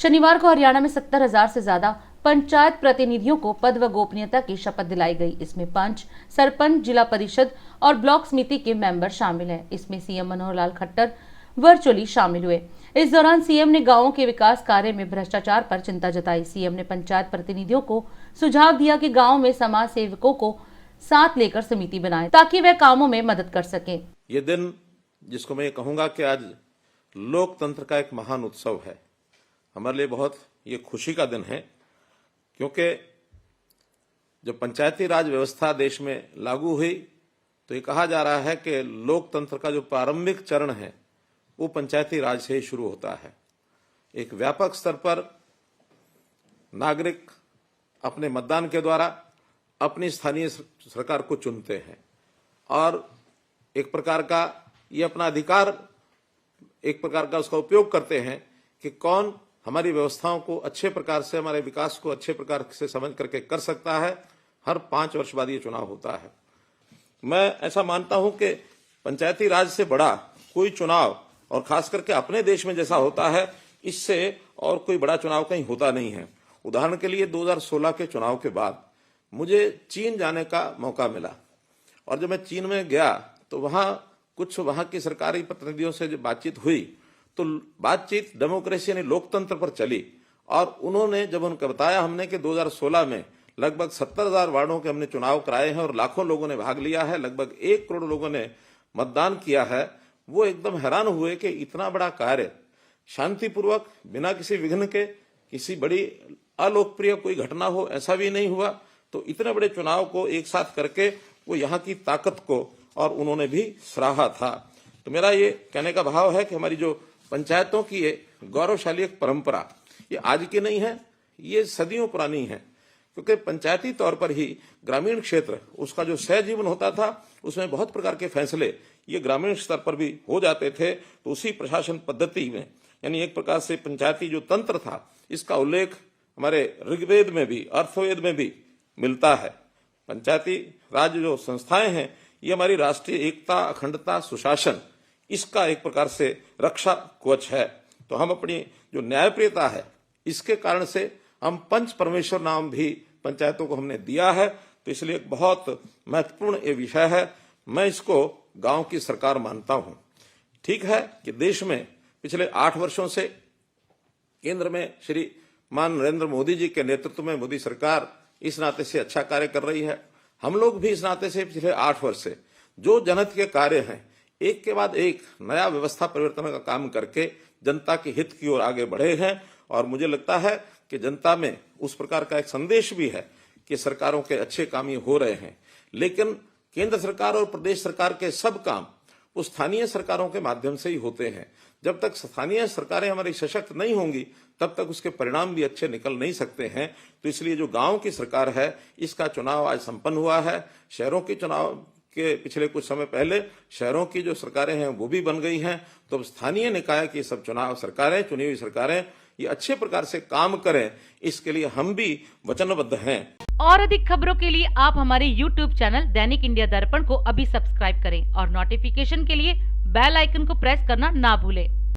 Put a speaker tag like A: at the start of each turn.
A: शनिवार को हरियाणा में 70,000 से ज्यादा पंचायत प्रतिनिधियों को पद व गोपनीयता की शपथ दिलाई गई। इसमें पंच, सरपंच, जिला परिषद और ब्लॉक समिति के मेंबर शामिल हैं। इसमें सीएम मनोहर लाल खट्टर वर्चुअली शामिल हुए। इस दौरान सीएम ने गांवों के विकास कार्य में भ्रष्टाचार पर चिंता जताई। सीएम ने पंचायत प्रतिनिधियों को सुझाव दिया कि गाँव में समाज सेवकों को साथ लेकर समिति बनाए ताकि वे कामों में मदद कर सकें।
B: ये दिन जिसको मैं कहूंगा कि आज लोकतंत्र का एक महान उत्सव है, हमारे लिए बहुत ये खुशी का दिन है, क्योंकि जब पंचायती राज व्यवस्था देश में लागू हुई तो ये कहा जा रहा है कि लोकतंत्र का जो प्रारंभिक चरण है वो पंचायती राज से ही शुरू होता है। एक व्यापक स्तर पर नागरिक अपने मतदान के द्वारा अपनी स्थानीय सरकार को चुनते हैं और एक प्रकार का ये अपना अधिकार, एक प्रकार का उसका उपयोग करते हैं कि कौन हमारी व्यवस्थाओं को अच्छे प्रकार से, हमारे विकास को अच्छे प्रकार से समझ करके कर सकता है। हर 5 वर्ष बाद ये चुनाव होता है। मैं ऐसा मानता हूं कि पंचायती राज से बड़ा कोई चुनाव, और खास करके अपने देश में जैसा होता है, इससे और कोई बड़ा चुनाव कहीं होता नहीं है। उदाहरण के लिए 2016 के चुनाव के बाद मुझे चीन जाने का मौका मिला और जब मैं चीन में गया तो वहां की सरकारी प्रतिनिधियों से जब बातचीत हुई तो बातचीत डेमोक्रेसी यानी लोकतंत्र पर चली और उन्होंने जब उनको बताया हमने कि 2016 में लगभग 70,000 वार्डों के हमने चुनाव कराए हैं और लाखों लोगों ने भाग लिया है, लगभग 1 करोड़ लोगों ने मतदान किया है, वो एकदम हैरान हुए कि इतना बड़ा कार्य शांतिपूर्वक बिना किसी विघ्न के, किसी बड़ी अलोकप्रिय कोई घटना हो ऐसा भी नहीं हुआ। तो इतने बड़े चुनाव को एक साथ करके वो यहाँ की ताकत को और उन्होंने भी सराहा था। तो मेरा ये कहने का भाव है कि हमारी जो पंचायतों की ये गौरवशाली एक परंपरा, ये आज की नहीं है, ये सदियों पुरानी है, क्योंकि पंचायती तौर पर ही ग्रामीण क्षेत्र उसका जो सहजीवन होता था उसमें बहुत प्रकार के फैसले ये ग्रामीण स्तर पर भी हो जाते थे। तो उसी प्रशासन पद्धति में यानी एक प्रकार से पंचायती जो तंत्र था इसका उल्लेख हमारे ऋग्वेद में भी, अर्थवेद में भी मिलता है। पंचायती राज जो संस्थाएं हैं ये हमारी राष्ट्रीय एकता, अखंडता, सुशासन, इसका एक प्रकार से रक्षा कवच है। तो हम अपनी जो न्यायप्रियता है इसके कारण से हम पंच परमेश्वर नाम भी पंचायतों को हमने दिया है। तो इसलिए एक बहुत महत्वपूर्ण ये विषय है। मैं इसको गांव की सरकार मानता हूं। ठीक है कि देश में पिछले 8 वर्षों से केंद्र में श्रीमान नरेंद्र मोदी जी के नेतृत्व में मोदी सरकार इस नाते से अच्छा कार्य कर रही है। हम लोग भी इस नाते से पिछले 8 वर्ष से जो जनहित के कार्य हैं, एक के बाद एक नया व्यवस्था परिवर्तन का काम करके जनता के हित की ओर आगे बढ़े हैं। और मुझे लगता है कि जनता में उस प्रकार का एक संदेश भी है कि सरकारों के अच्छे काम ये हो रहे हैं। लेकिन केंद्र सरकार और प्रदेश सरकार के सब काम वो स्थानीय सरकारों के माध्यम से ही होते हैं। जब तक स्थानीय सरकारें हमारी सशक्त नहीं होंगी तब तक उसके परिणाम भी अच्छे निकल नहीं सकते हैं। तो इसलिए जो गांव की सरकार है इसका चुनाव आज संपन्न हुआ है। शहरों के चुनाव के पिछले कुछ समय पहले शहरों की जो सरकारें हैं वो भी बन गई हैं। तो स्थानीय निकाय की सब चुनाव सरकारें, चुनी हुई सरकारें ये अच्छे प्रकार से काम करें, इसके लिए हम भी वचनबद्ध हैं।
A: और अधिक खबरों के लिए आप हमारे YouTube चैनल दैनिक इंडिया दर्पण को अभी सब्सक्राइब करें और नोटिफिकेशन के लिए बेल आइकन को प्रेस करना ना भूलें।